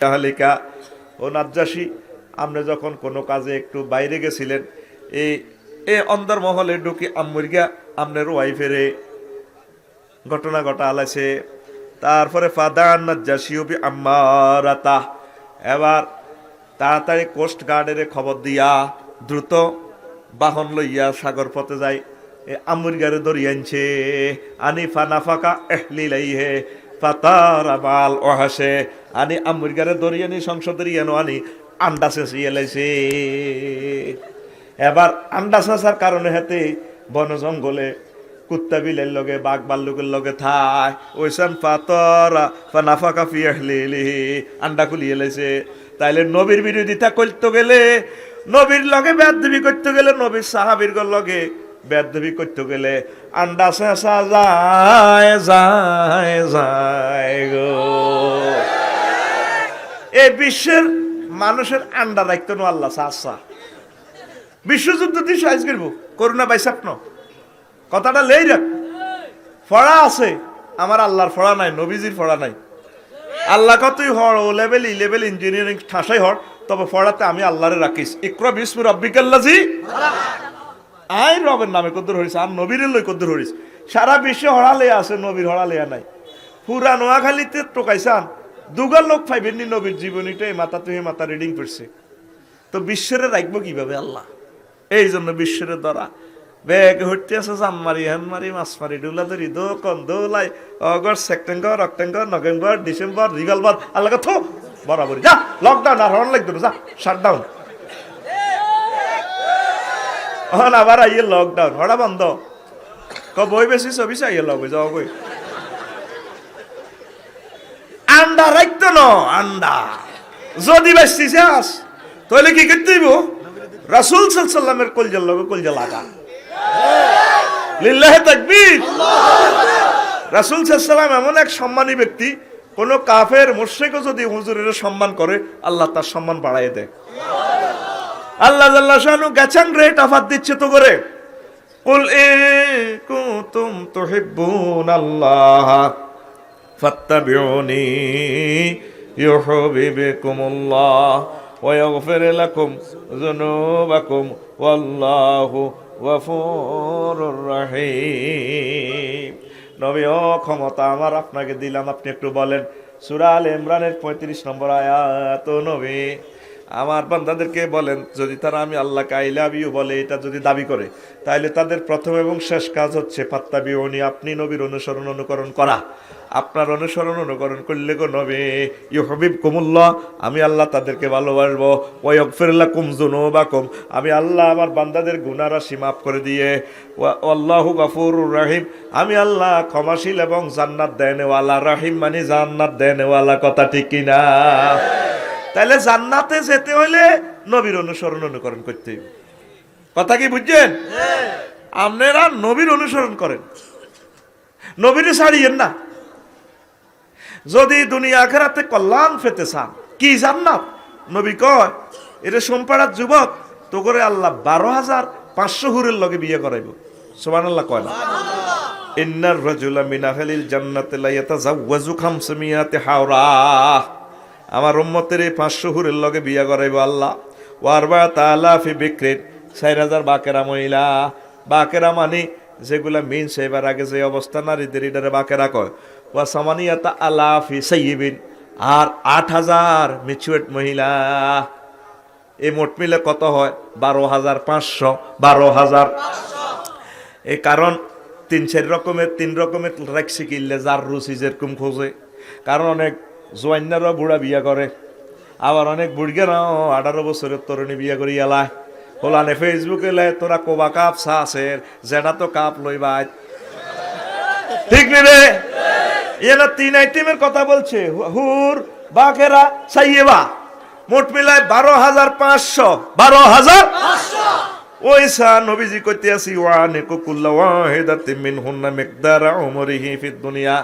তাহলিকা ও নাজ্জাশী, আপনি যখন কোনো কাজে একটু বাইরে গেছিলেন, এই অন্দর মহলে ঢুকি আম্মুরগা আপনার ওয়াইফেরে ঘটনা ঘটা আলাইছে। তারপরে ফাদান নাজ্জাশীও বি আম্মারাতা, এবার তাড়াতাড়ি কোস্ট গার্ডের খবর দিয়া দ্রুত বাহন লইয়া সাগর পথে যায়। আম্মুরগারে ধরিয়ে আনছে। আনি ফানাফাকা এহলিলাইহে ফাতারা বাল ওহাসে, আনি আম্মুরগারে ধরিয়ে আনি সংসদের ইয়ানো আনি আন্ডা চেঁচিয়ে লাইছে। এবার আন্ডা চেঁচার কারণে হাতে বন জঙ্গলে কুত্তা বিলের লগে বাঘ বাল্লুকের লগে থায় ওইসান ফাতারা ফানাফাকা ফি এহলিলিহি, আন্ডা খুলিয়ে লাইছে। তাইলে নবীর বিরোধিতা করতে গেলে, নবীর লগে বেয়াদবি করতে গেলে, নবীর সাহাবীর লগে বেয়াদবি করতে গেলে আন্ডা চেঁচা যায় যায় যায় গো। এই বিশ্বের মানুষের আন্ডা রাখতো না আল্লাহ চাচা। বিশ্বযুদ্ধ দিয়ে সাইজ করব করোনা বাইসাপ ন কথাটা লেই রাখ। ফড়া আছে আমার আল্লাহর ফড়া নাই, নবীজির ফড়া নাই। আল্লাহ কতই হড় ও লেভেল ই লেভেল ইঞ্জিনিয়ারিং ঠাসাই হড়, তবে ফড়াতে আমি আল্লাহরে রাখিস। ইকরা বিসমি রাব্বিকাল্লাযী, আই রবের নামে কদ্দুর হরিস, আর নবীর লই কদ্দুর হরিস। সারা বিশ্বে হড়ালে আছে, নবীর হড়ালে নাই। পুরা নোয়াখালীতে টোকাইছান দুগার লোক পাইবেননি নবীর জীবনীটাই মাথা তুই মাথা রিডিং করছে। তো বিশ্বের রাখবো কিভাবে আল্লাহ? এই জন্য বিশ্বের দ্বারা বেগ হইতে আছে জানমারি হেনমারি মাছমারি ডুলা ধরি দোকন দোলাই August September October November December রিগালবার আল্লাহ থো বরাবরই যা লকডাউন আর হন লাগতো না, যা শাটডাউন। হন আবার আইয়ে লকডাউন, হড়া বন্ধ বই বেশি ছবি চাইয়ে লগ যাও বই। আন্ডা রাখতো না, আন্ডা যদি বেশি চাস তাহলে কি করতে হইব? রাসূল সাল্লাল্লাহু আলাইহি ওয়াসাল্লামের কলজার লগে কলজা লাগা। লিল্লাহি তাকবীর। রাসূল সাল্লাল্লাহু আলাইহি ওয়াসাল্লাম এমন এক সম্মানী ব্যক্তি, কোন কাফের মুশরিকও যদি হুজুরের সম্মান করে আল্লাহ তার সম্মান বাড়ায় দেয়। আল্লাহ জাল্লা শানু গাছান রেট আফাত দিচ্ছে তো করে, কুল ইন কুনতুম তুহিব্বুনাল্লাহ ফাত্তাবিউনি ইউহিব্বুকুমুল্লাহ ওয়া ইয়াগফির লাকুম যুনুবাকুম ওয়াল্লাহু গফুরুর রহিম। নবী ও ক্ষমতা আমার আপনাকে দিলাম, আপনি একটু বলেন সূরা আলে ইমরানের 35 নম্বর আয়াত। ও নবী আমার বান্দাদেরকে বলেন, যদি তারা আমি আল্লাহকে আই লাভ ইউ বলে, এটা যদি দাবি করে, তাহলে তাদের প্রথম এবং শেষ কাজ হচ্ছে ফাত্তাবিউনি, আপনি নবীর অনুসরণ অনুকরণ করা। আপনার অনুসরণ অনুকরণ করলে গো নবী ইউহিব্বুকুমুল্লাহ, আমি আল্লাহ তাদেরকে ভালোবাসবো। ওয়া ইয়াগফির লাকুম যুনুবাকুম, আমি আল্লাহ আমার বান্দাদের গুনাহ রাশি মাফ করে দিয়ে, আল্লাহু গফুরুর রহিম, আমি আল্লাহ ক্ষমাশীল এবং জান্নাত দেনেওয়ালা। রহিম মানে জান্নাত দেনেওয়ালা, কথা ঠিক কিনা? তাহলে জান্নাতে যেতে হইলে নবীর অনুসরণ অনুকরণ করতে হইবে। কথা কি বুঝছেন? আপনারা নবীর অনুসরণ করেন, নবীরে ছাড়িয়েন না। যদি দুনিয়া আখিরাতে কল্যাণ পেতে চান, কি জান্নাত? নবী কয় এটা সোমপাড়ার যুবক তো করে আল্লাহ 12,500 হুরের লগে বিয়ে করাইব। সুবহানাল্লাহ কয় না? ইন্নার রাজুলা মিন আহলিল জান্নাতি লা ইয়াতাযাওয়াজু 500 হাওরা, আমার উম্মতের 500 হুরের লগে বিয়া করাইব আল্লাহ। ওয়ারবা তাআলা ফি বিকরিন, 4000 বাকেরা মহিলা। বাকেরা মানে যেগুলা মিন সেবার আগে যে অবস্থা নারীদের, এটারে বাকেরা কয়। ওয়া সামানিয়াতা আলাফি সাইয়িবিন, আর 8000 ম্যাচুয়ার্ড মহিলা। এই মোট মিলে কত হয়? 12,500। 12,000। এই কারণ 3 রকমের রাখছি কিনলে যার রুচি যেরকম খোঁজে। কারণ অনেক জোয়ান্নারও বুড়া বিয়া করে, আবার অনেক বুড়িগেরাও 18 বছরের তরুণী বিয়া করি এলায়। হলানে ফেসবুকে লে তোরা কোবা কাপ সাসের যেটা তো কাপ লইবাই, ঠিক নি রে? এরা 3 আইটেমের কথা বলছে, হুর বাকেরা সাইয়েবা। মোট মিলায় 12,500। 12,500। ওইসা নবীজি কইতে আসি ওয়ানিকু কুল্লা ওয়াহিদাতিন মিনহুন্না মিকদারা উমরিহি ফিদ দুনিয়া,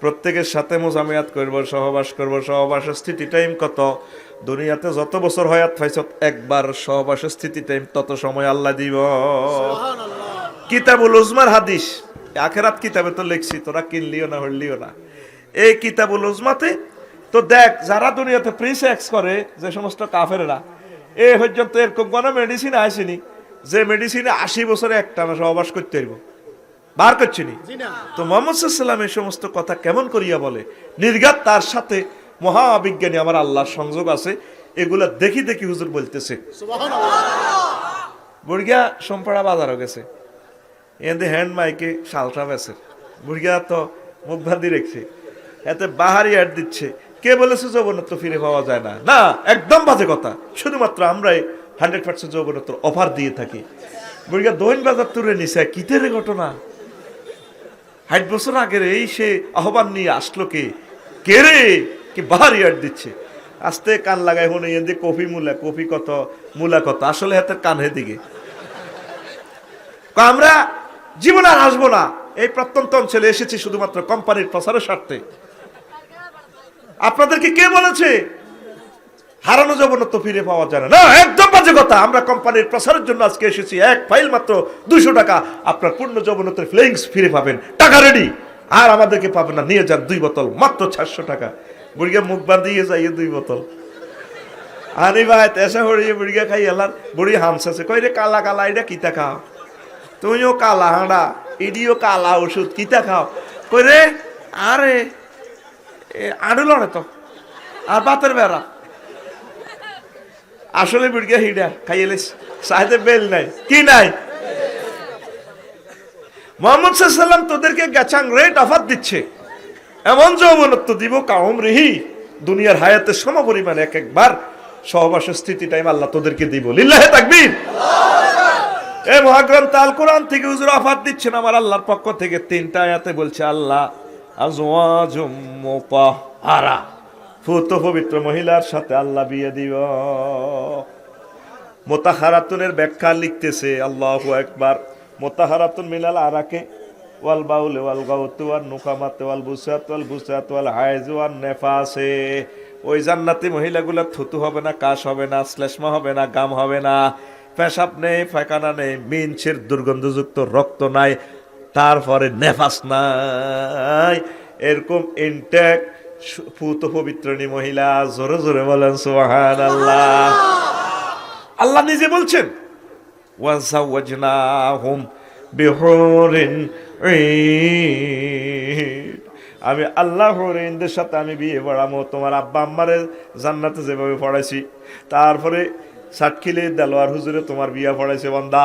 প্রত্যেকের সাথে মুজামিয়াত করব, সহবাস করব। সহবাসের স্থিতি টাইম কত? দুনিয়াতে যত বছর হয়াত পাইছ একবার সহবাসের স্থিতি টাইম তত সময় আল্লাহ দিব। সুবহানাল্লাহ। কিতাবুল উজমার হাদিস, আখিরাত কিতাবে তো লিখছি, তোরা কিনলিও না হইলিও না। এই কিতাবুল উজমাতে তো দেখ যারা দুনিয়াতে প্রি সেক্স করে যে সমস্ত কাফেরেরা এ পর্যন্ত এরকম কোনো মেডিসিন আসেনি যে মেডিসিনে 80 বছরে একটানা সহবাস করতে পারবো, বার করছে নি। তো মোহাম্মদ সাল্লাম এই সমস্ত কথা কেমন করিয়া বলে? নির্ঘাত তার সাথে মহাবিজ্ঞানী আমার আল্লাহর সংযোগ আছে, এগুলা দেখি দেখি হুজুর বলতেছে। বুড়িয়া সোমপাড়া বাজারও গেছে, এতে হ্যান্ড মাইকে শালটা বেছে, বুড়িয়া তো মুখ বাঁধি রেখছে, এতে বাহারি অ্যাড দিচ্ছে। কে বলেছে যৌবনত্ব ফিরে পাওয়া যায় না? না, একদম বাজে কথা। শুধুমাত্র আমরাই 100% যৌবনত্ব অফার দিয়ে থাকি। বুড়িয়া দৈন বাজার তুলে নিছে, কিতের ঘটনা? 60 বছর আগের এই সে আহ্বান নিয়ে আসলো কে? কে রে? কি বাহারি অ্যাড দিচ্ছে। আস্তে কান লাগাই হনে এতে কফি মূলা, কফি কত মূলা কত, আসলে হাতের কান হেদিকে। আমরা জীবন আর আসবো না, এই প্রত্যন্ত অঞ্চলে এসেছি শুধুমাত্র কোম্পানির প্রচারের স্বার্থে। আপনাদেরকে কে বলেছে হারানো যৌবনত্ব ফিরে পাওয়া যায় না? একদম বাজে কথা। আমরা কোম্পানির প্রচারের জন্য আজকে এসেছি। এক ফাইল মাত্র 200 টাকা, আপনার পূর্ণ যৌবনত্বের ফিলিংস ফিরে পাবেন। টাকা রেডি। আর আমাদেরকে পাবেন না, নিয়ে যান 2 বোতল, মাত্র 400 টাকা। বুড়িয়া মুখ বাঁধিয়ে যাইয়ে 2 বোতল আনি ভাই তেসা হরিয়ে বুড়িয়া খাই এলার। বুড়ি হামসাছে, কই রে কালা কালা এটা কিতা খাও? তুমিও কালা হাঁড়া, ইডিও কালা ওষুধ, কিতা খাও? কই রে আরে আড়ু লড়ে তো আর বাতের বেড়া। আসলে বুড়িয়া হিডা খাইয়েলে সাহেদের বেল নাই, কি নাই? মোহাম্মদ সাল্লাম তোদেরকে গ্যাচাং রেট অফার দিচ্ছে, এমন যৌবনত্ব দিব কাউম রিহি, দুনিয়ার হায়াতের সমপরিমাণ এক একবার সহবাসের স্থিতি টাইম আল্লাহ তোদেরকে দিব। লিল্লাহে তাকবীর। এই মহাগ্রন্থ আল কোরআন থেকে হুজুর অফার দিচ্ছেন আমার আল্লাহর পক্ষ থেকে। 3টা আয়াতে বলছে আল্লাহ আজওয়াজুম মুতাহহারা, পুত পবিত্র মহিলার সাথে আল্লাহ বিয়ে দিব। মুতাহহারাতুনের ব্যাখ্যা লিখতেছে আল্লাহু আকবার। মুতাহহারাতুন মিনাল আরাকে ওয়াল বাউল ওয়াল গাউত ওয়াল নুকামাত ওয়াল বুসাত ওয়াল বুসাত ওয়াল হায়জ ওয়াল নেফাসে। ওই জান্নাতি মহিলাগুলা থুতু হবে না, কাশ হবে না, শ্লেষ্মা হবে না, গাম হবে না, পেশাব নেই, পায়খানা নেই, মিনছের দুর্গন্ধযুক্ত রক্ত নাই, তারপরে নেফাস নাই। এরকম ইনটেক পুত পবিত্রনী মহিলা। জোরে জোরে বলেন সুবহানাল্লাহ। আল্লাহ নিজে বলছেন ওয়াজাওয়াজনাহুম বিহুরিন ঈন, আমি আল্লাহ হরিণদের সাথে আমি বিয়ে পড়াবো। তোমার আব্বা আম্মারে জান্নাতে যেভাবে পড়াইছি, তারপরে সাতখিলে দেলোয়ার হুজুরে তোমার বিয়া পড়াইছে বান্দা,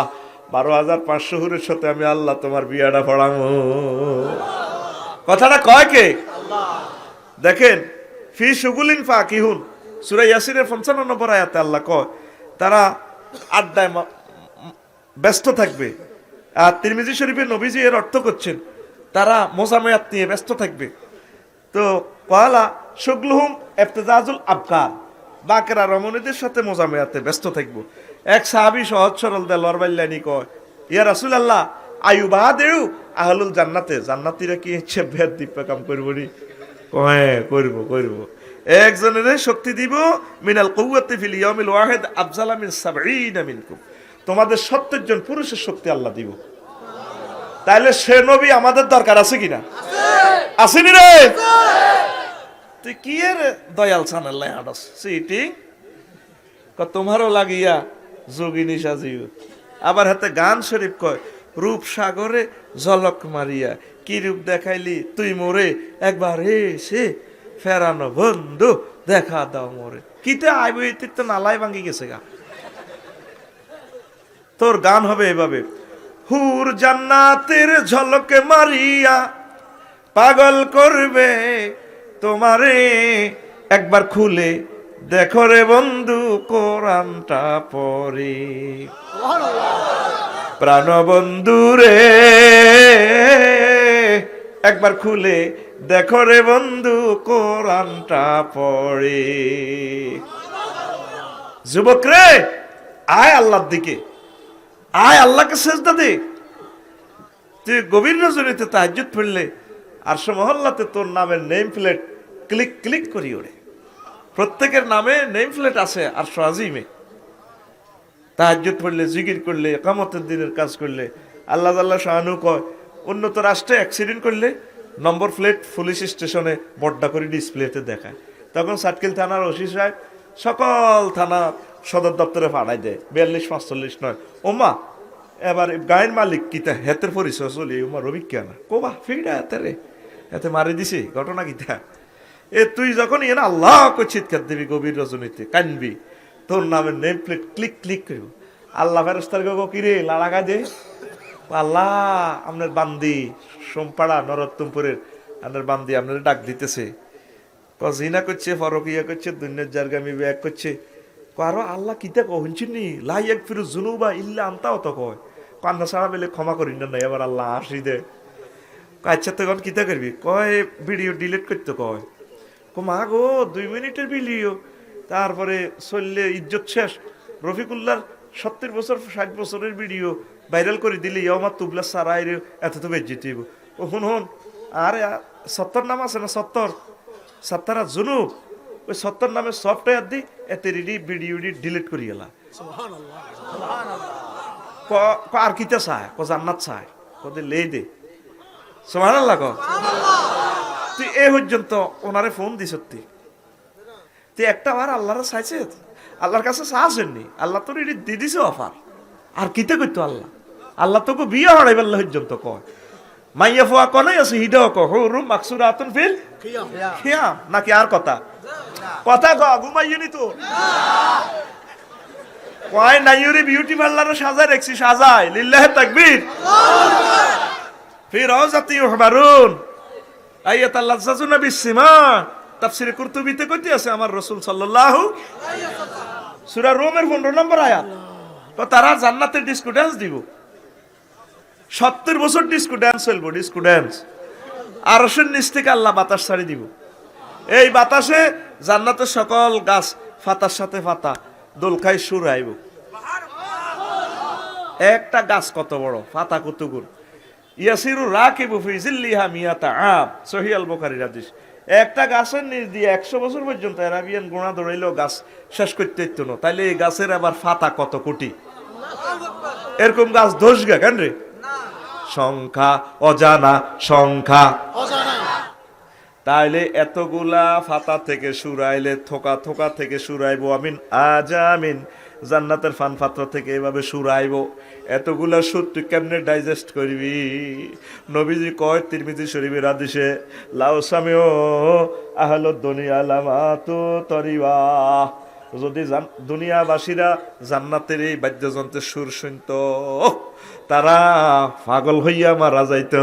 12,500 হুরের সাথে আমি আল্লাহ তোমার বিয়াটা পড়াবো। কথাটা কয় কে? দেখেন ফি শুগুলিন ফাকিহুন, সূরা ইয়াসিনের 55 নম্বর আয়াতে আল্লাহ কয় তারা আড্ডায় ব্যস্ত থাকবে। আর তিরমিজি শরীফে নবীজি এর অর্থ করছেন তারা মোজামেয়াত নিয়ে ব্যস্ত থাকবে। তো কয়লা শুগলুহুম ইফতিজাজুল আবকার, বাকেরা রমণীদের সাথে মোজামেয়াতে ব্যস্ত থাকবো। এক সাহাবী সহজ সরল দেলোয়ার বাইল্লানি কয় ইয়া রাসূলুল্লাহ আয়ুবাদেউ আহলুল জান্নাতে, জান্নাতীরা কি ইচ্ছে ভেদ দিব্য কাম করবো নি? কয় করব করব। একজনের শক্তি দিব মিনাল কুওয়াতি ফিল ইয়াউমিল ওয়াহিদ আফজালা মিন 70 মিনকুম, তোমাদের 70 জন পুরুষের শক্তি আল্লাহ দিব। তাইলে সে নবী আমাদের দরকার আছে কিনা? আসেনি রে? তুই কি এর দয়াল সানাল্লাহ হাডস সিটিং তোমারও লাগিয়া যোগিনী সাজিও। আবার হাতে গান শরীফ কয় রূপ সাগরে ঝলক মারিয়া, কি রূপ দেখাইলি তুই মোরে একবার এসে ফেরানো বন্ধু দেখা দাও মোরে। কিতে আইব তো নালাই ভাঙ্গি গেছে গা। তোর গান হবে এভাবে, হুর জান্নাতের ঝলকে মারিয়া পাগল করবে তোমারে, একবার খুলে দেখো রে বন্ধু কোরআনটা পড়ে। প্রাণ বন্ধু রে একবার খুলে দেখো রে বন্ধু কোরআনটা পড়ে। যুবক রে আয় আল্লাহর দিকে, আয় আল্লাহকে সেজদা দে। তুই গভীর রজনীতে তাহাজ্জুদ পড়লে আরশ মহল্লাতে তোর নামের নেম প্লেট ক্লিক ক্লিক করি ওরে। প্রত্যেকের নামে নেম প্লেট আছে আরশ আজিমে। তাহাজ্জুদ পড়লে, জিকির করলে, ইকামতের দিনের কাজ করলে আল্লাহ আল্লাহ শাহানু কয় উন্নত রাষ্ট্রে অ্যাক্সিডেন্ট করলে নম্বর প্লেট পুলিশ স্টেশনে বড্ডা করে ডিসপ্লেতে দেখায়। তখন সাতকিল থানার ওসি সাহেব সকল থানা সদর দপ্তরে পাঠাই দেয় 42-45 নয় ওমা এবার গায়ের মালিক কিতা হেতের পরিচয় চলি ওমা রবি কেনা কোবা ফিরা এতে রে এতে মারি দিছি ঘটনা কিতা এ তুই যখন ইয়ে আল্লাহ কই চিৎকার দিবি গভীর রজনীতে কানবি তোর নামের নেম প্লেট ক্লিক ক্লিক করব আল্লাহ ফেরেশতার গো কিরে লাড়াগা দে আল্লাহ আপনার বান্দি সোমপাড়া নরোত্তমপুরের আপনার বান্দি আপনার ডাক দিতেছে জিনা করছে ফরকিয়া করছে দুনিয়ার জারগামি ব্যাগ করছে আরো আল্লাহ কিতা কহছিনি লাই এক ফিরু জুনুবা ইল্লা আনতাও তো কয় কান্না ছাড়া বেলে ক্ষমা করি না নাই এবার আল্লাহ আসি দে আচ্ছা তখন কিতা করবি কয় ভিডিও ডিলিট করতে কয় মা গো 2 মিনিটের ভিডিও তারপরে চললে ইজ্জত শেষ রফিকুল্লাহর 70 বছর 60 বছরের ভিডিও ভাইরাল করে দিলে আমার তুবলা সারাই এত তো বেজ্জিত ও হুন আরে 70 নাম আছে না 70 জুনুব ওই 70 নামে সফটওয়্যার দি এতে রেডি ভিডিও ডিলিট করি গেলা আর কিতা চায় জান্নাত চায় কদে লে দে সুবহানাল্লাহ কো তুই এ পর্যন্ত ওনারে ফোন দিস তুই একটা বার আল্লাহরে চাইছে আল্লাহর কাছে চাচ্ছেননি আল্লাহ তোর এটি দিয়ে দিছে অফার আর কিতে করতো আল্লাহ তোকে বিয়ে হড়াই বেলা পর্যন্ত কয় মাইয়া ফোয়া কনে আছে হিডা ক হুরুম মাকসুরাতুন ফিল খিয়াম নাকি আর কথা ক ঘুমাইনি তো কয় নাইয়ুরি বিউটি পার্লারে সাজায় রাখছি সাজায় লিল্লাহি তাকবীর ফি রাওজাতি ইউহবারুন আয়াতাল্লাযুনা বিসসিমা তাফসীরে কুরতুবিতে কইতে আছে আমার রাসূল সাল্লাল্লাহু আলাইহি ওয়াসাল্লাম সূরা রোমের 15 নম্বর আয়াত তো তারা জান্নাতের ডিস্কো ডান্স দিব 70 বছর ডিস্কো ডান্স চলবো ডিস্কো ডান্স আরশের নিচ থেকে আল্লাহ বাতাস ছাড়ি দিব এই বাতাসে জান্নাতের সকল গাছ পাতার সাথে পাতা দোল খাই সুর আইব একটা গাছ কত বড় পাতা কত গুণ ইয়াসিরু রাকিবু ফি জিল্লিহা মিয়াতা আম সহিহ আল বুখারীর হাদিস একটা গাছের নিচ দিয়ে 100 বছর পর্যন্ত আরাবিয়ান গোনা দৌড়াইলেও গাছ শেষ করতে হইতো না তাইলে এই গাছের আবার পাতা কত কোটি এরকম গাছ দোষ গা কেন রে সংখ্যা অজানা সংখ্যা তাইলে এতগুলা ফাতা থেকে সুরাইলে থোকা থোকা থেকে সুরাইবো আমিন আজামিন জান্নাতের ফান পাত্র থেকে এভাবে সুরাইবো এতগুলা সুর তুই কেমনে ডাইজেস্ট করবি নবীজি কয় তিরমিজি শরীফের হাদিসে লাউ সামিও আহলুদ দুনিয়া লামাতু তরিবা যদি দুনিয়াবাসীরা জান্নাতের এই বাদ্যযন্ত্রের সুর শুনত তারা পাগল হইয়া মারা যাইত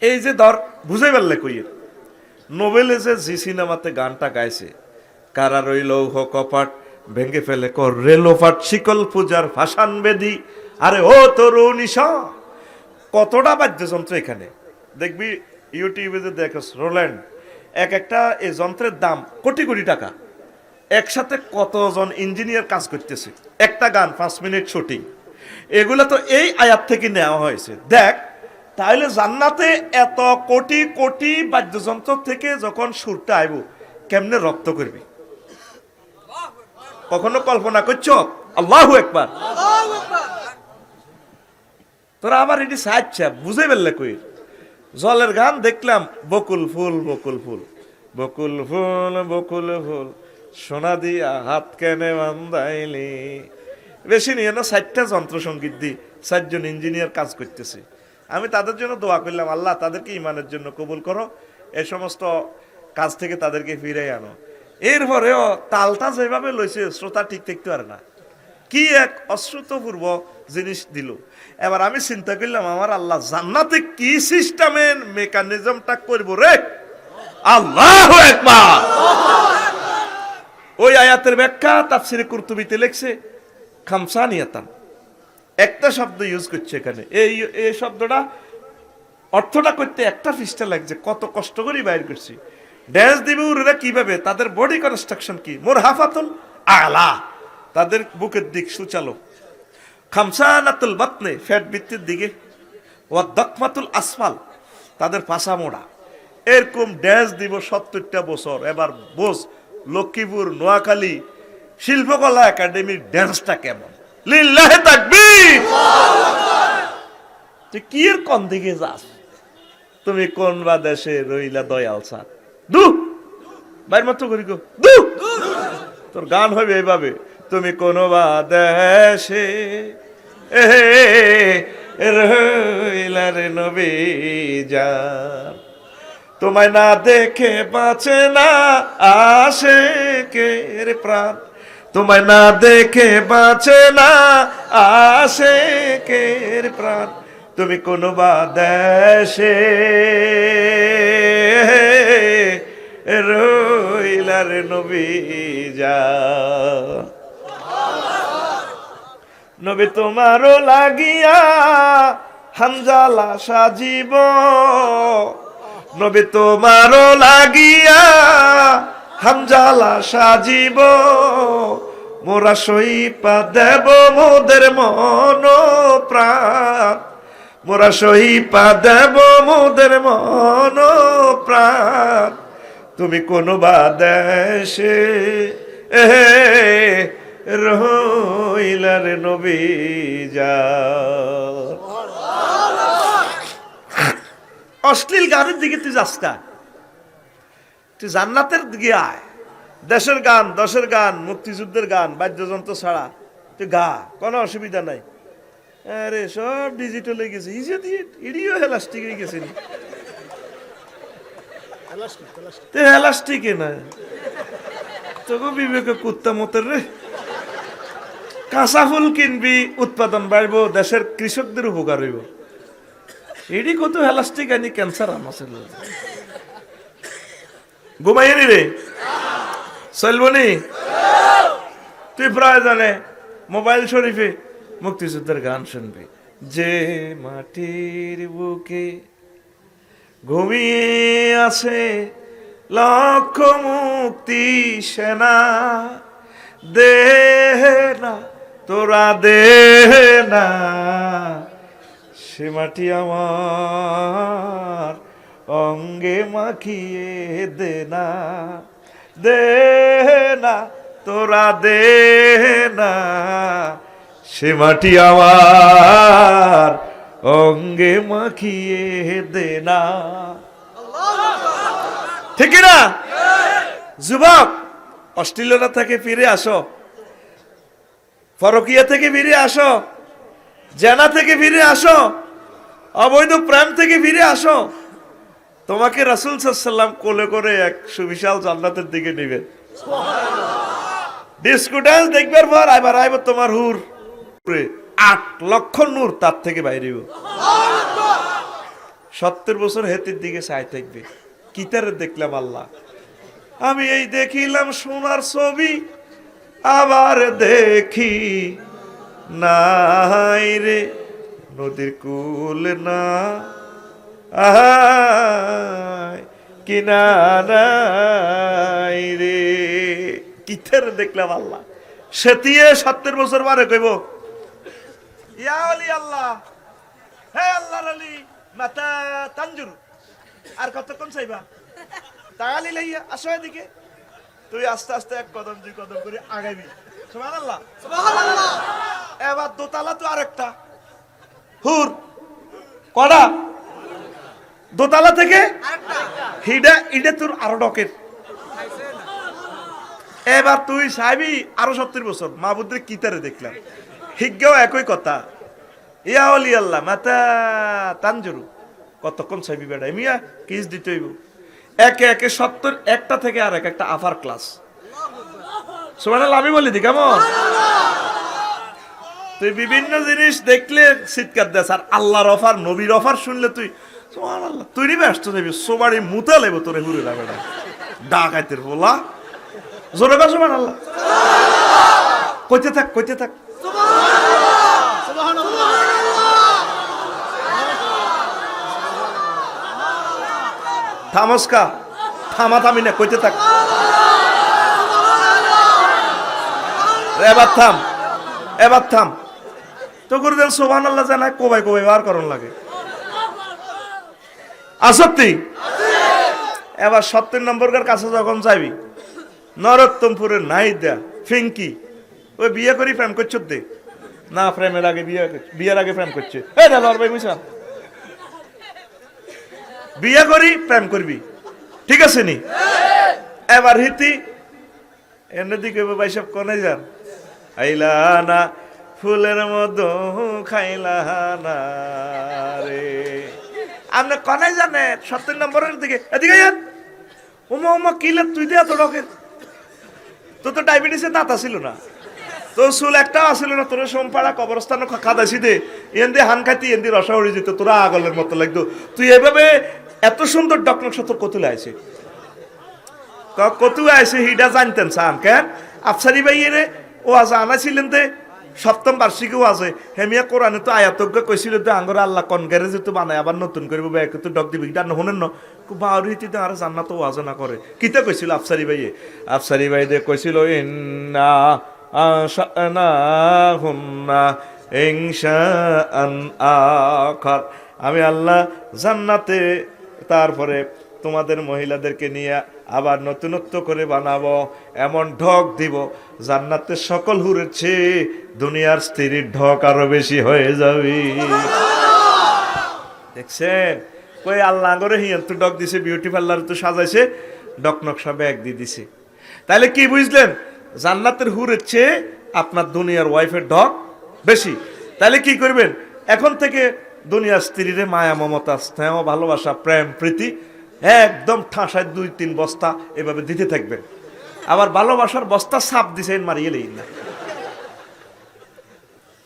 এই যে ধর বুঝাই পারলে কইয়ের নোবেলে যে জি সিনেমাতে গানটা গাইছে কারা রইল কপাট ভেঙে ফেলে কর রেলোপাট শিকল পূজার ভাসান বেদি আরে ও তরুণীশা কতটা বাদ্যযন্ত্র এখানে দেখবি ইউটিউবে যে দেখস রোল্যান্ড এক একটা এই যন্ত্রের দাম কোটি কোটি টাকা একসাথে কতজন ইঞ্জিনিয়ার কাজ করতেছে একটা গান 5 মিনিট শুটিং এগুলা তো এই আয়াত থেকে নেওয়া হয়েছে দেখ তাহলে জান্নাতে এত কোটি কোটি বাদ্যযন্ত্র থেকে যখন সুরটা আইব কেমনে রপ্ত করবি কখনো কল্পনা করছো আল্লাহু আকবার তোরা আবার এটি সাহায্য বুঝে ফেললে কই জলের গান দেখলাম বকুল ফুল বকুল ফুল বকুল ফুল বকুল ফুল সোনা দিয়া হাত কেনে বান্ধাইলি বেশি নিয়ে না 60টা যন্ত্রসঙ্গীত দি 4 জন ইঞ্জিনিয়ার কাজ করতেছে আমি তাদের জন্য দোয়া করলাম আল্লাহ তাদেরকে ইমানের জন্য কবুল করো এই সমস্ত কাজ থেকে তাদেরকে ফিরাই আনো এরপরেও তালটা যেভাবে লইছে শ্রোতা ঠিক থাকতে পারে না কি এক অশ্রুতপূর্ব জিনিস দিল এবার আমি চিন্তা করলাম আমার আল্লাহ জান্নাতে কি সিস্টেমের মেকানিজমটা করবো রে আল্লাহু আকবার ওই আয়াতের ব্যাখ্যা তাফসীরে কুরতুবিতে লেখছে খামসানিয়াতান একটা শব্দ ইউজ করছে এখানে এই শব্দটা অর্থটা করতে একটা পৃষ্ঠা লাগছে কত কষ্ট করে বাইর করছি ড্যান্স দিবে ওরা কিভাবে তাদের বডি কনস্ট্রাকশন কি মুরহাফাতুল আলা তাদের বুকের দিক সুচালো খামসানাতুল বাতনে ফ্যাট ভিত্তির দিকে ওয়া দাকমাতুল আসফাল তাদের পাছা মোড়া এরকম ড্যান্স দিব 70টা বছর এবার বোঝ লক্ষ্মীপুর নোয়াখালী শিল্পকলা একাডেমির ড্যান্সটা কেমন লিল্লাহি তাকবীর তুই কি এর কোন দিকে যাস তুমি কোন বা দেশে রইলা দয়াল স্যার দু বাইর মাত্র করি গো দু তোর গান হবে এইভাবে তুমি কোন বা দেশে রইলা রে নবী জান তোমায় না দেখে বাঁচে না আশিকের প্রাণ তোমায় না দেখে বাঁচে না আশিকের প্রাণ তুমি কোন বা দেশে রইলা রে নবী জান নবী তোমারও লাগিয়া হানজালা সাজিব নবী তোমারও লাগিয়া হানজালা সাজিব মোরা সইপা দেব মোদের মন প্রাণ মোরা সইপা দেব মোদের মন প্রাণ তুমি কোন বা দেশে রইলা রে নবী জান অশ্লীল গানের দিকে তুই যাস না তুই জান্নাতের দিকে আয় দেশের গান দশের গান মুক্তিযুদ্ধের গান বাদ্যযন্ত্র ছাড়া তুই গা কোনো অসুবিধা নাই আরে সব ডিজিটাল হয়ে গেছে ইজে দিয়ে ইডিও এলাস্টিক হয়ে গেছে তুই এলাস্টিকে না তোকে বিবেকে কুত্তা মতের রে কাঁচা ফুল কিনবি উৎপাদন বাড়ব দেশের কৃষকদের উপকার হইব এডি কত এলাস্টিক আনি ক্যান্সার আমার ঘুমাইনি রে চলবনি তুই প্রায় জানে মোবাইল শরীফে মুক্তিযুদ্ধের গান শুনবি যে মাটির বুকে ঘুমিয়ে আছে লক্ষ মুক্তি সেনা দেহ না তোরা দেহ না সে মাটি আমার অঙ্গে মাখিয়ে দে না তোরা দে না সে মাটি আমার অঙ্গে মাখিয়ে দে না ঠিক না যুবক অস্ট্রেলিয়া থেকে ফিরে আসো ফরকিয়া থেকে ফিরে আসো জেনা থেকে ফিরে আসো অবৈধ প্রেম থেকে ফিরে আসো তোমাকে রাসূল সাল্লাল্লাহু আলাইহি ওয়াসাল্লাম কোলে করে এক সুবিশাল জান্নাতের দিকে নেবেন ডিস্কো ডান্স দেখবার পর আইবার তোমার হুর 8 লক্ষ নূর তার থেকে বাইরে 70 বছর হেতির দিকে চাই থাকবে কিতারে দেখলাম আল্লাহ আমি এই দেখিলাম সোনার ছবি আবার দেখি নাই রে নদীর কুল না কিনারাই রে কিতারে দেখলাম আল্লাহ সেতিয়ে 70 বছর পরে কইব ইয়া আলী আল্লাহ হে আল্লাহর আলী মাতা তানজুর আর কতক্ষণ চাইবা তাগালি লাইয়া আসো এদিকে তুই আস্তে আস্তে এক কদম দুই কদম করে আগাইবি সুবহানাল্লাহ সুবহানাল্লাহ এবার দোতলা তো আরেকটা হুর কড়া দোতলা থেকে আরেকটা ইডা তোর আরো ডকের এবার তুই চাইবি আরো 70 বছর মাহবুদের কিতারে দেখলাম হিজ্ঞাও একই কথা ইয়া আলী আল্লাহ মাতা তানজুরু কতক্ষণ চাইবি বেড়া মিয়া কিস দিতে হইব একে একে 70 একটা থেকে আর একটা আফার ক্লাস সুবহানাল্লাহ আমি বলি দি কেমন তুই বিভিন্ন জিনিস দেখলে চিৎকার দেস আর আল্লাহর অফার নবীর অফার শুনলে তুই সুবহানাল্লাহ তুই নিবে আসতে যাবি সোবাড়ি মুতা লেবো তোরে হুরে লাগবে না ডাকাইতের বলা জোরে কর সুবহানাল্লাহ কইতে থাক সুবহানাল্লাহ থামস্কা থামি না কইতে থাক এবার থাম তো করে দেন সুবহানাল্লাহ জানায় কোবাই বার করন লাগে আসত্তি এবার 70 নম্বরের কাছে যখন যাবি নরোত্তমপুরের নাইদা ফিঙ্কি ওই বিয়ে করি প্রেম করছো দে না প্রেমের আগে বিয়ের আগে প্রেম করছে এই না লড়বাই মিশা বিয়ে করি প্রেম করবি, ঠিক আছে নি? এবার হিতি এনে দিকে ভাই সব কোনে যান, আইলা না ফুলের মতো খাইলা না রে। আপনি কনে জানে 70 নম্বরের দিকে এদিকে যান। ওমা ওমা কিলে তুই দিয়ে এত ডকের, তোর তো ডায়াবেটিসের দাঁত ছিল না, তোর চুল একটাও আসিল না, তোর সোমপাড়া কবরস্থান খাদাইছি দে, এন দিয়ে হান খাইতি, এন দিয়ে রসা উড়ে যেত, তোরা আগলের মতো লাগতো। তুই এভাবে এত সুন্দর ডকনকশা তোর কতুলে আছে, কতু আছে হিডা জানতেন সান কেন আফসারি ভাই রে ও আজ আনাছিলেন তে সপ্তম বার্ষিকীও আছে হেমিয়া কোরআনে তো আয়াতজ্ঞ কইছিল তো আঙ্গরে আল্লাহ কনগারে যেহেতু বানায় আবার নতুন করব ব্যাগ তো ডক দিবি এটা শুনেন না বাউরিতে আর জান্নাত ওয়াজ না করে কিতা কইছিল আফসারি ভাইয়ে, আফসারি ভাই দে কইছিল ইন্না আশানা হুন্না ইনশাআন আখার, আমি আল্লাহ জান্নাতে তারপরে তোমাদের মহিলাদেরকে নিয়ে আবার নতুনত্ব করে বানাবো, এমন ঢক দিব জান্নাতের সকল হুরের চেয়ে দুনিয়ার স্ত্রীর ঢক আরো বেশি হয়ে যাবে। দেখছেন কই আল্লাহ করে হিয়ান তো ডক দিছে, বিউটি পার্লার তো সাজাইছে, ডক নকশা ব্যাগ দিয়ে দিছে। তাহলে কি বুঝলেন? জান্নাতের হুরের চেয়ে আপনার দুনিয়ার ওয়াইফের ঢক বেশি। তাহলে কি করবেন? এখন থেকে দুনিয়ার স্ত্রীরে মায়া মমতা স্নেহ ভালোবাসা প্রেম প্রীতি একদম ঠাসায় 2-3 বস্তা এভাবে দিতে থাকবেন। আবার ভালোবাসার বস্তা সাপ দিছেন মারিয়ে লেই না।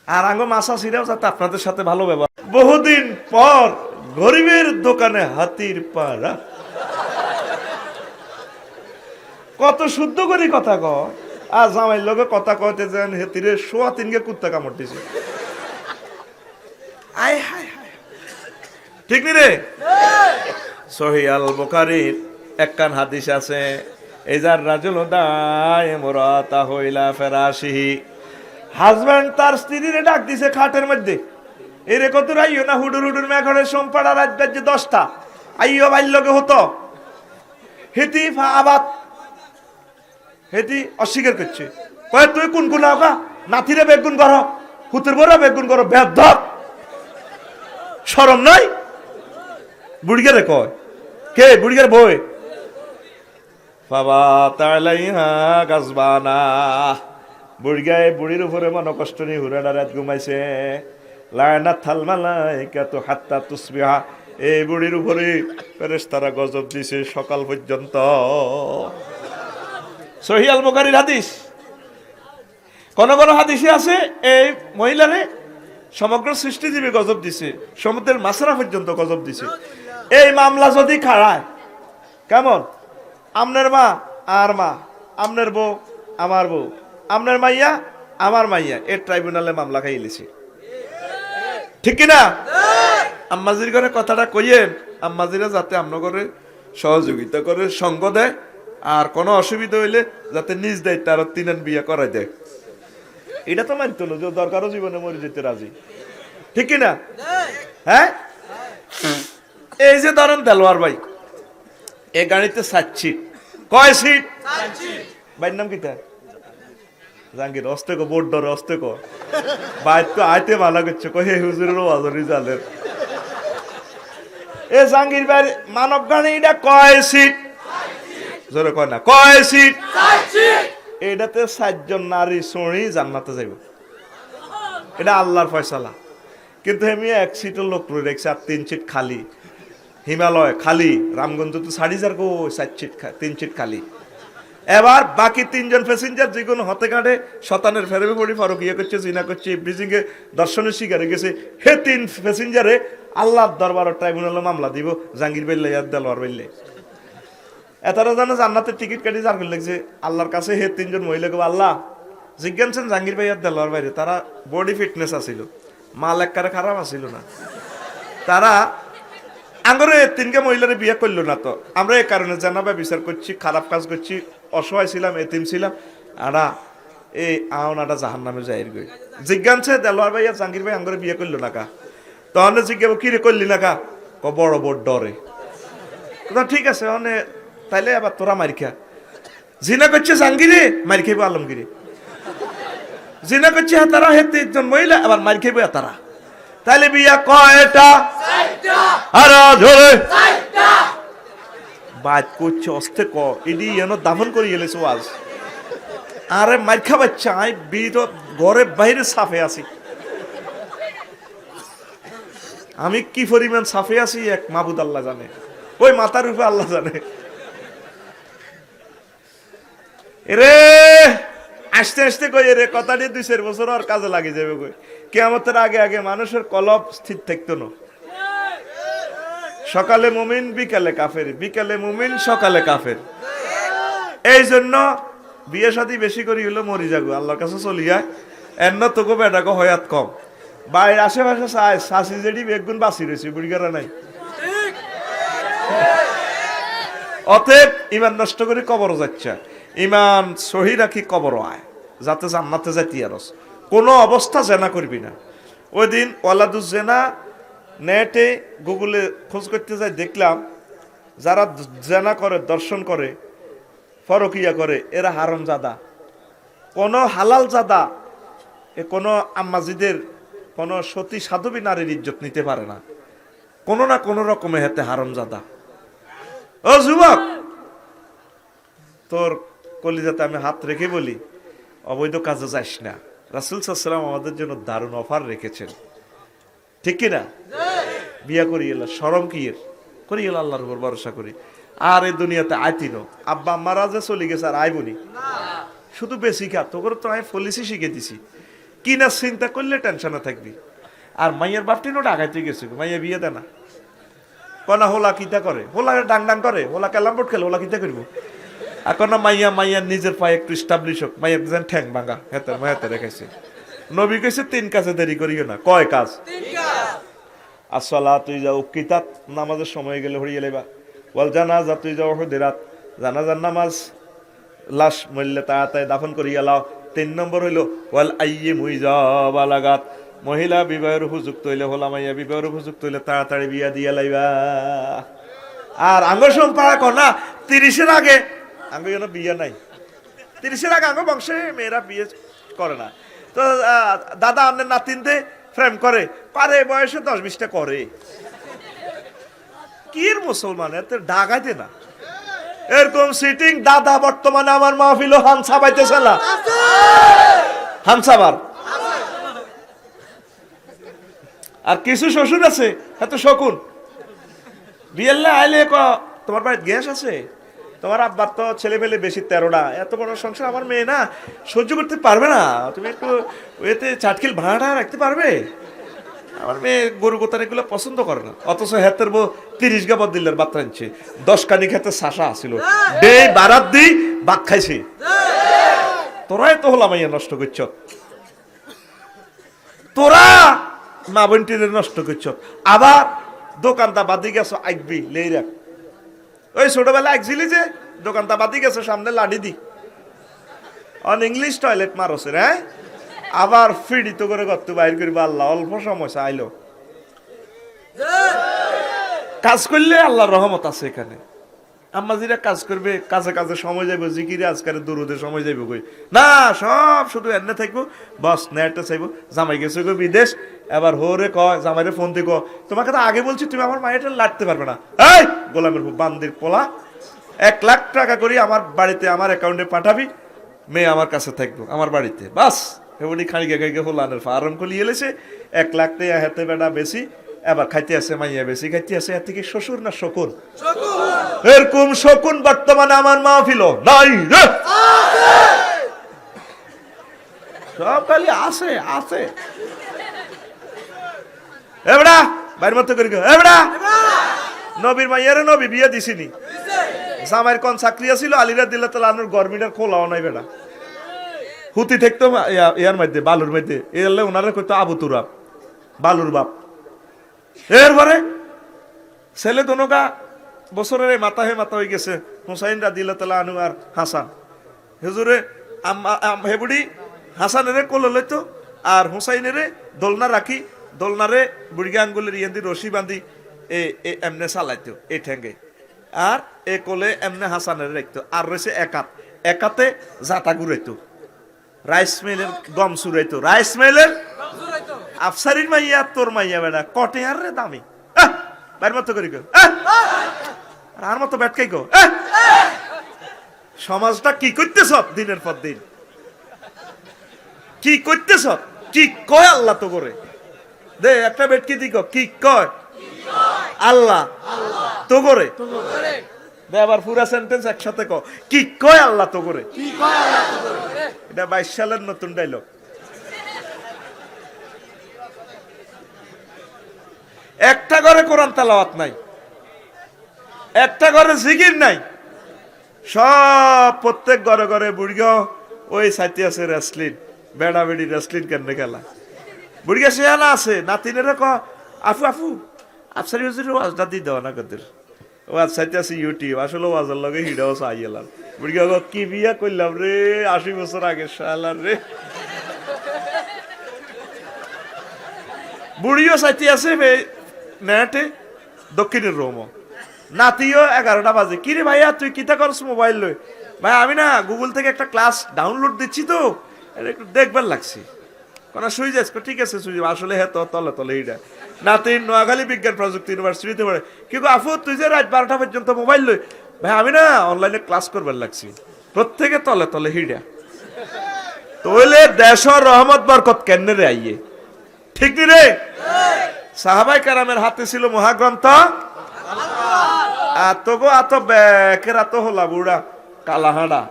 আর আঙ্গ মাসা সিরাও যাতে আপনাদের সাথে ভালো ব্যবহার। বহুদিন পর গরিবের দোকানে হাতির পাড়া, কত শুদ্ধ করে কথা কয়। আর জামাইর লোকে কথা কয়তে যান হেতিরে 3.25 কুত্তা কামড় দিছে। আয় হায় হায়, ঠিক নি রে? সহিহ আল বুখারীর একখান হাদিস আছে, এজার রাজুল দায় মুরাতা হইলা ফিরাশিহি, হাজবেন্ড তার স্ত্রীরে ডাক দিছে খাটের মধ্যে, এরে কত রাইও না হুডুর হুডুর মেঘরে সোমপাড়া রাত বাজে 10টা, আইও বাইলকে হতো। হেতি আবাদ হেতি অস্বীকার করছে, কয় তুই কোন কোন আওকা নাতিরে বেগুন করো, হুতুর বড় বেগুন করো, বেদব শরম নাই? বুড়িগারে কয় কে? বুড়িগার বই বাবা তালাইহা গাজবানা, বুড়িগায় বুড়ির উপরে মন কষ্ট নিয়ে হুরাডা রাত ঘুমাইছে। লায়না থালমালাইকা তো হাত্তা তুসবিহা, এই বুড়ির উপরে ফেরেশতারা গজব দিছে সকাল পর্যন্ত। সহিহ আল বুখারীর হাদিস। কোন কোন হাদিসে আছে এই মহিলারে সমগ্র সৃষ্টিজীবী গজব দিছে, সমুদ্রের মাছরা পর্যন্ত গজব দিছে। এই মামলা যদি খাড়ায় কেমন, আমনের মা আর মা, আমনের বউ আমার বউ, আমনের মাইয়া আমার মাইয়া, এর ট্রাইব্যুনালে মামলা খাইলেছে, ঠিক কিনা? আম্মাজির ঘরে কথাটা কইয়েন, আম্মাজিরা যাতে আপনার সহযোগিতা করে, সঙ্গ দেয়, আর কোনো অসুবিধা হইলে যাতে নিজ দায়িত্ব আরো 3 বিয়ে করাই দেয়। এটা তো মানতো না যে দরকারও জীবনে মরে যেতে রাজি, ঠিক কিনা? হ্যাঁ, এই যে ধরেন দেলোয়ার ভাই, এই গাড়িতে 7 সিট, কয় সিট? ভাইয়ের নাম কিটা? জাহাঙ্গীর। অস্তে কো বোর্ড ধরে অস্তে কো, বাইর তো আইতে মানা করছে, কই হে হুজুরেরও আজরি জালের। এ জাহাঙ্গীর ভাই মানব গাড়ি এটা কয় সিট? জোরে কয় না, কয় সিট? এটাতে 7 জন নারী সড়ি জান্নাতে যাইব, এটা আল্লাহর ফয়সালা। কিন্তু আমি 1 সিটের লোক রেখেছি আর 3 সিট খালি। হিমালয় খালি, রামগঞ্জ তো 4,000 গো, 4 সিট 3 সিট খালি। এবার বাকি 3 জন প্যাসেঞ্জার যে কোনো হতে কাটে শতানের ফেরবে পড়ি, ফরকিয়া করছে, জিনা করছে, ব্রিজিং এ দর্শনের শিকারে গেছে, হে 3 প্যাসেঞ্জারে আল্লাহর দরবারে ট্রাইব্যুনালে মামলা দিব জাহাঙ্গীর বেল্লে আর দেলোয়ার বেল্লে। এতারা জানে জান্নাতের টিকিট কাটি যার লাগছে আল্লাহর কাছে। হে 3 জন মহিলাকে আল্লাহ জিজ্ঞাসেন জাহাঙ্গীর ভাই আর দেলোয়ার বাইরে, তারা বডি ফিটনেস আছিল, মাল একবারে খারাপ আছিল না, তারা আঙ্গরে 3 মহিলারে বিয়ে করলো না। তো আমরা এই কারণে জানাবা বিচার করছি, খারাপ কাজ করছি, অসহায় ছিলাম, এতিম ছিলাম, আড়া এই আওনাটা জাহান নামে যাই গই। জিজ্ঞাসে দেলোয়ার ভাই আর জাহাঙ্গীর ভাই আঙ্গরে বিয়ে করলো না কা? তখন জিজ্ঞাসা কি রে করলি না কা? বড় বড় ডরে। ঠিক আছে অনে তাইলে আবার তোরা মারি খা। জিনা করছে জাহাঙ্গীরে, মারি খাইব আলমগীরে। জিনা করছে তারা, হে 3 জন মহিলা, আবার মারি খাইব তারা। তাইলে বিয়া কয়টা? 4টা। আর ধরে 4টা। বাদ করছে অস্তে ক এডি এন দাফন করে এলেছে আজ আরে মার খাবার চাই বিত ঘরে বাইরে সাফে আছি আমি কি পরিমাণ সাফে আছি এক মাহবুদ আল্লাহ জানে ওই মাথার উপরে আল্লাহ জানে রে আসতে আসতে কই রে কথাটি 2-4 বছর আর কাজে লাগে যাবে কই কিয়ামতের আগে আগে মানুষের কলব স্থির থাকতো না সকালে মুমিন বিকালে কাফের বিকালে মুমিন সকালে কাফের এই জন্য বিয়ে শাদী বেশি করি হলো মরি যাগো আল্লাহর কাছে চলিয়া এন্ন তোকে বেটাকে হয়াত কম বাইর আশেপাশে চাই শাসি যেটি বেগুন বাঁচি রয়েছে বুড়িগারা নাই অতএব ইমান নষ্ট করে কবর যাচ্ছে ইমান সহি রাখি কবর আয় যাতে জান্নাতে যাইতি আরস কোনো অবস্থা জেনা করবি না ওই দিন ওয়ালাদুজ জেনা নেটে গুগলে খোঁজ করতে যাই দেখলাম যারা জেনা করে দর্শন করে ফরকিয়া করে এরা হারামজাদা কোনো হালাল জাদা এ কোনো আম্মাজিদের কোনো সতী সাধবী নারীর ইজ্জত নিতে পারে না কোনো না কোনো রকমে হেতে হারামজাদা ও যুবক তোর কলিজাতে আমি হাত রেখে বলি অবৈধ কাজে যাস না রাসূল সাল্লাল্লাহু আলাইহি ওয়াসাল্লাম আমাদের জন্য দারুণ অফার রেখেছেন ঠিক কি না বিয়া করি এলা শরম কি এর করি এলা আল্লাহর উপর ভরসা করি আর এই দুনিয়াতে আইতিনো আব্বা আম্মারা যে চলে গেছে আর আইবনি শুধু বেশি খা তোর তো আমি পলিসি শিখে দিছি কি না চিন্তা করলে টেনশনে থাকবি আর মাইয়ের বাপটিনও ডাকাইতে গেছে মাইয়া বিয়ে দেয় না কনা হোলা কিতা করে হোলা ডাং ডাং করে হোলা কেলামবোর্ড খেলে হোলা কিতা করবো আর কনা মাইয়া মাইয়া নিজের পায়ে একটু স্টাবলিশ হোক মাইয়া যেন ঠ্যাং ভাঙা হেতে মায়াতে রেখেছে নবী কইছে 3 কাজে দেরি করিও না কয় কাজ 3 কাজ আসসালা তুই যাও কিতাব নামাজের সময় গেলে হরিয়ে লেবা ওয়াল জানাজা তুই যাও হদিরাত জানাজার নামাজ লাশ মরলে তাড়াতাড়ি দাফন করিয়া লাও 3 নম্বর হইলো ওয়াল আইয়ি মুইজাবা লাগাত মহিলা বিবাহের উপযুক্ত হইলে হলা মাইয়া বিবাহের উপযুক্ত হইলে তাড়াতাড়ি বিয়া দিয়া লাইবা আর আঙ্গ সম্পাড়া কনা 30 এর আগে আঙ্গ যেন বিয়া নাই 30 এর আগে আঙ্গ বংশে মেয়েরা বিয়ে করে না তো দাদা আপনার নাতিনতে ফ্রেম করে পারে বয়সে 10-20টা করে কির মুসলমান এত ঢাকাইতে না এরকম সিটিং দাদা বর্তমানে আমার মাহফিল হামসা বাইতেছে না হামসাবার আর কিছু শ্বশুর আছে এত শকুন বিয়েলে আইলে তোমার বাড়িতে গ্যাস আছে তোমার আব্বার তো ছেলে মেলে বেশি 13টা এত বড় সংসার আমার মেয়ে না সহ্য করতে পারবে না তুমি একটু ওয়েতে চাটকিল ভাড়াটা রাখতে পারবে আমার মেয়ে গরু গোতার এগুলো পছন্দ করে না অথচ হেতের বউ 30 গা বদিলের বাত আনছে 10 কানি খেতে শাসা আসিল ডে বারাত দি ভাত খাইছি তোরাই তো হলাম মাইয়া নষ্ট করছ তোরা মা বোনটিদের নষ্ট করছ আবার দোকানটা বাদি গেছো আইকবি লেই রাখ ওই ছোটবেলা একজিলি যে দোকানটা বাদি গেছো সামনে লাডি দি অন ইংলিশ টয়লেট মারছে হ্যাঁ আবার ফিডিত করে করতে বাইর করিব আল্লাহ অল্প সময় আইলো কাজ করলে আল্লাহর রহমত আছে এখানে আম্মাজিরা কাজ করবে কাজে কাজে সময় যাইব জিকিরে আজকারে দুরুদে সময় যাইব কই না সব শুধু এনে থাকবো বস নেটে চাইবো জামাই গেছে গো বিদেশ এবার হোরে কয় জামাইরে ফোন দিয়ে কয় তোমাকে তো আগে বলছি তুমি আমার মায়েরটা লাড়তে পারবে না এই গোলামের বান্দির পোলা 1 লাখ টাকা করে আমার বাড়িতে আমার অ্যাকাউন্টে পাঠাবি মেয়ে আমার কাছে থাকবো আমার বাড়িতে বাস এমনি খানিকে খাইকে হোলানের ফার্ম খুলি এলেছে 1 লাখ টাকা হাতে বেটা বেশি এবার খাইতে আছে মাইয়া বেশি খাইতে আছে এর থেকে শ্বশুর না শকুন এরকম শকুন বর্তমানে আমার মাহফিল নাই রে সব খালি আছে আছে এবড়া বাইর মত করি এবড়া নবীর মাইয়ারে নবী বিয়ে দিছিনি জামাইর কোন চাকরি আছিল আলিরা দিল্লাহ তাআলা আনুর গরমিটার খোলাও নাই বেটা হুতি থাকতো ইয়ার মধ্যে বালুর মধ্যে এলে ওনারা কইতো আবু তুরাব বালুর বাপ এরপরে ছেলে দোনোকা বছরের মাথা হয়ে গেছে হুসাইন রাদিয়াল্লাহু তাআলা আনহু আর হাসান হুজুরে হেবুড়ি হাসানেরে কোলে লইতো আর হুসাইনেরে দোলনা রাখি দোলনারে বুড়ি আঙ্গুলের ইয়ান্দি রশি বাঁধি এমনে চালাইতো এই ঠেঙ্গে আর এ কোলে এমনে হাসানেরে রাখতো আর রয়েছে একাতে জাতা ঘুরাইতো রাইস মিলের গম চুরাইতো রাইস মিলের আফসারির মাইয়া তোর মাইয়া বেড়া কটে আর রে দামি বাইর মতো করি আর মতো ব্যাটকাই গো সমাজটা কি করতেছ দিনের পর দিন, কি করতেছ, কি কয় আল্লাহ তো করে দে একটা বেটকি দিক কি কয় আল্লাহ তো করে দে আবার পুরা সেন্টেন্স একসাথে ক কি কয় আল্লাহ তো করে। এটা 22 সালের নতুন ডায়লগ। একটা ঘরে কোরআন তেলাওয়াত নাই, একটা ঘরে জিকির নাই, সব প্রত্যেক ঘরে ঘরে বুড়িগা ওই সাইতে আছে রেসলিন, বেড়া বেড়ি রেসলিন কেমনে খেলা, বুড়িগা সেহানা আছে নাতিনেরা ক আফু আফু আফসারি হুজুর ওয়াজটা দি দেওয়া না কদের ওয়াজ সাইতে আছে ইউটিউব, আসলে ওয়াজের লগে হিডাও চাই এলাম, বুড়িগা কি বিয়া করলাম রে 80 বছর আগে শালার রে। বুড়িও সাইতে আছে নেটে দক্ষিণের রোম, নাতিও 11টা বাজে, কিরে ভাইয়া তুই কিতা করছ মোবাইল লই, ভাই আমি না গুগল থেকে একটা ক্লাস ডাউনলোড দিচ্ছি তো এটা একটু দেখবার লাগছি, কোন শুই যাস ঠিক আছে শুই যাব, আসলে হ্যাঁ তো তলে তলে এইটা নাতি নোয়াখালী বিজ্ঞান প্রযুক্তি ইউনিভার্সিটিতে পড়ে, কিন্তু আফু তুই যে রাত 12টা পর্যন্ত মোবাইল লই, ভাই আমি না অনলাইনে ক্লাস করবার লাগছি, প্রত্যেকে তলে তলে হিডা তইলে দেশ রহমত বরকত কেন্নে রে আইয়ে, ঠিক নি রে? সাহাবাই কারামের হাতে ছিল মহাগ্রন্থ, আতগো আত ব্যাকের আত হলা বুড়া কালাহাড়া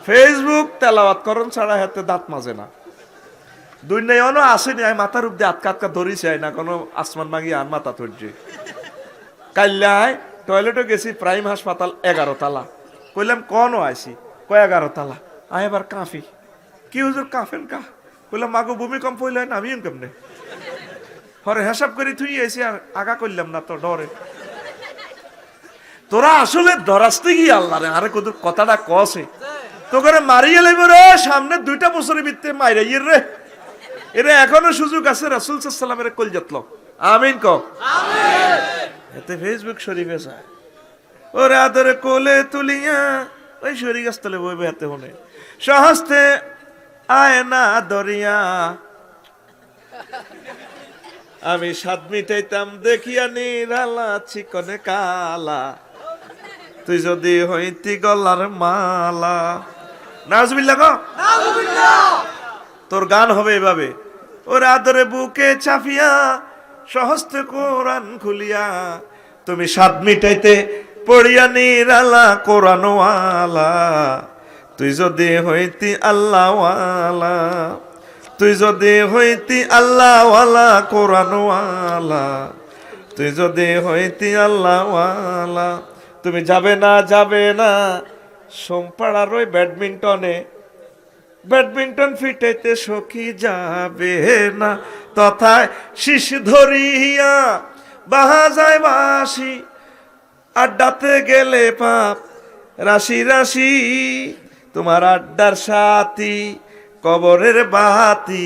ফেসবুক তেলাওয়াত করন ছাড়া হাতে দাঁত মাজে না, দুনিয়ায়ও আসেনি আমি মাথার উপরে আটকা আটকা ধরিছে না কোনো আসমান মাগি আন মাথা ধরছে। কাল্লায় টয়লেটও গেছি প্রাইম হাসপাতাল 11 তালা, কইলাম কনও আইসি কয় 11 তালা, আয় এবার কাঁফি কি হুজুর কাঁফেন কা, কইলাম মাগো ভূমিকম্প হইলে নামিয়েন কেমনে, হরে হিসাব করি তুই এসে আর আগা করলাম না তো ডরে, তোরা আসলে ধরাসতে গিয়ে আল্লাহ রে আরে কত কথাটা কসে তো করে মারিয়ে লাইব রে, সামনে 2টা বছরের ভিতরে মাইরাইয়ে রে, এরা এখনো সুযোগ আছে রাসূল সাল্লাল্লাহু আলাইহি ওয়াসাল্লামের কলজাতলো আমিন ক আমিন। এতে ফেসবুক শরীফে যায় ওরে আদরে কোলে তুলিয়া ওই শরীর গাছতলে বইবে হাতে হনে সহস্তে আয় না দরিয়া, আমি স্বাদ মিটাইতাম দেখিয়া নিরালা চিকনে কালা, তুই যদি হইতি গলার মালা, নাউজুবিল্লাহ গো নাউজুবিল্লাহ, তোর গান হবে এভাবে ওর আদরে বুকে চাপিয়া সহস্তে কোরআন খুলিয়া, তুমি স্বাদ মিটাইতে পড়িয়া নিরালা কোরআনওয়ালা, তুই যদি হইতি আল্লাহওয়ালা, তুই যদি হইতি আল্লাহওয়ালা কোরআনওয়ালা, তুই যদি হইতি আল্লাহওয়ালা, তুমি যাবে না সোমপাড়ার ওই ব্যাডমিন্টন ফিটাইতে সখী যাবে না, তথায় শীষ ধরিয়া বাহা যায় বাসি, আড্ডাতে গেলে পাপ রাশি রাশি, তোমার আড্ডার সাথী কবরের বাতি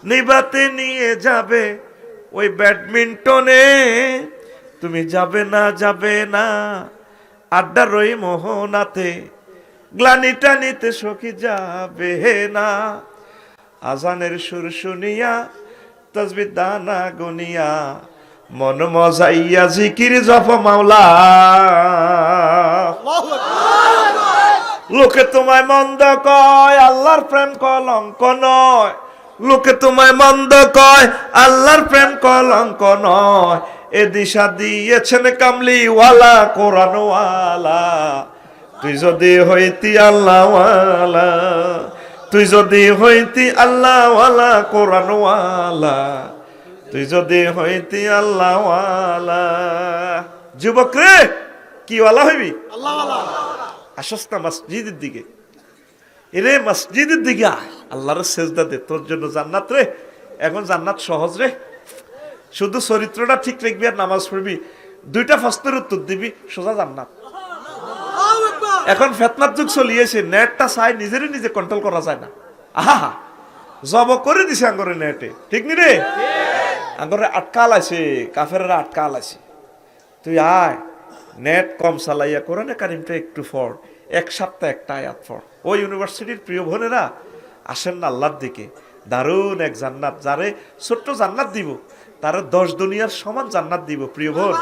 নিবাতে নিয়ে যাবে ওই ব্যাডমিন্টনে, তুমি যাবে না আড্ডার ওই মোহনাতে, গ্লানিটা নিতে সখী যাবে না, আজানের সুর শুনিয়া তাসবিহ দানা গুনিয়া, মন মজাইয়া জিকির জপ মাওলা, লোকে তোমায় মন্দ কয় আল্লাহর প্রেম কলঙ্ক নয়, লোকে তোমায় মন্দ কয় আল্লাহর প্রেম কলঙ্ক নয়, এ দিশা দিয়েছেন কামলিওয়ালা কোরআনওয়ালা, তুই যদি হইতি আল্লাহওয়ালা, তুই যদি হইতি আল্লাহওয়ালা কোরআনওয়ালা, তুই যদি হইতি আল্লাহওয়ালা। যুবক রে কি ওয়ালা হইবি? আল্লাহওয়ালা। আসস না মসজিদের দিকে, এরে মসজিদের দিকে আয়, আল্লাহর সেজদা দে, তোর জন্য জান্নাত রে, এখন জান্নাত সহজ রে, শুধু চরিত্রটা ঠিক রাখবি আর নামাজ পড়বি, 2টা প্রশ্নের উত্তর দিবি, সোজা জান্নাত। এখন ফেতনার যুগ চলিয়েছে, নেটটা চাই নিজে কন্ট্রোল করা যায় না, আহা জব করে দিছে আঙ্গরে নেটে, ঠিক নি রে? আঙ্গরে আটকাল আছে, কাফেররা আটকাল আছে, তুই আয় নেট কম চালাইয়া কোরআনে কারিমটা একটু পড়, 1 সপ্তাহ একটা আয়াত পড়। ওই ইউনিভার্সিটির প্রিয় বোনেরা আসেন না আল্লাহর দিকে, দারুণ এক জান্নাত, যারে ছোট্ট জান্নাত দিব তার 10 দুনিয়ার সমান জান্নাত দিব। প্রিয় বোন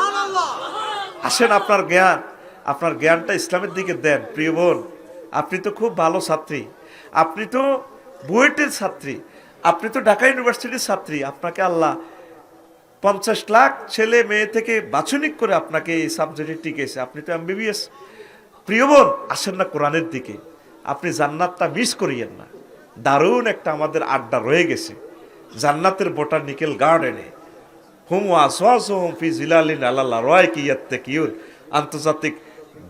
আসেন, আপনার জ্ঞান আপনার জ্ঞানটা ইসলামের দিকে দেন। প্রিয় বোন, আপনি তো খুব ভালো ছাত্রী, আপনি তো বুয়েটের ছাত্রী, আপনি তো ঢাকা ইউনিভার্সিটির ছাত্রী। আপনাকে আল্লাহ 50 লাখ ছেলে মেয়ে থেকে বাছনিক করে আপনাকে এই সাবজেক্টে টিকেছে, আপনি তো এমবিবিএস। প্রিয় বোন, আসেন না কোরআনের দিকে, আপনি জান্নাতটা মিস করিয়েন না। দারুণ একটা আমাদের আড্ডা রয়ে গেছে জান্নাতের বোটানিক্যাল গার্ডেনে। হুম ওয়াসওয়াসহুম ফি জিলালিন আলাল আরাইকি ইয়াত্তাকিউন। আন্তর্জাতিক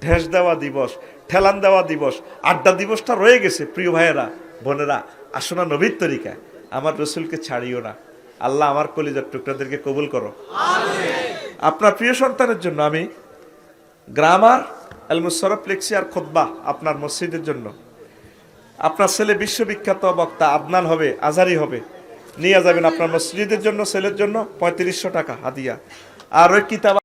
ঢেস দেওয়া দিবস, ঠেলান দেওয়া দিবস, আড্ডা দিবসটা রয়ে গেছে। প্রিয় ভাইয়েরা, বোনেরা, আসো না নবীর তরিকায়, আমার রসুলকে ছাড়িও না। আল্লাহ আমার কলিজার টুকরাদেরকে কবুল করো। আপনার প্রিয় সন্তানের জন্য আমি গ্রামার আল-মুশাররফ লিখছি আর খুতবা আপনার মসজিদের জন্য। আপনার ছেলে বিশ্ববিখ্যাত বক্তা আদনান হবে, আজহারি হবে, নিয়ে যাবেন আপনার মসজিদের জন্য, ছেলের জন্য 3500 টাকা হাদিয়া। আর ওই কিতাব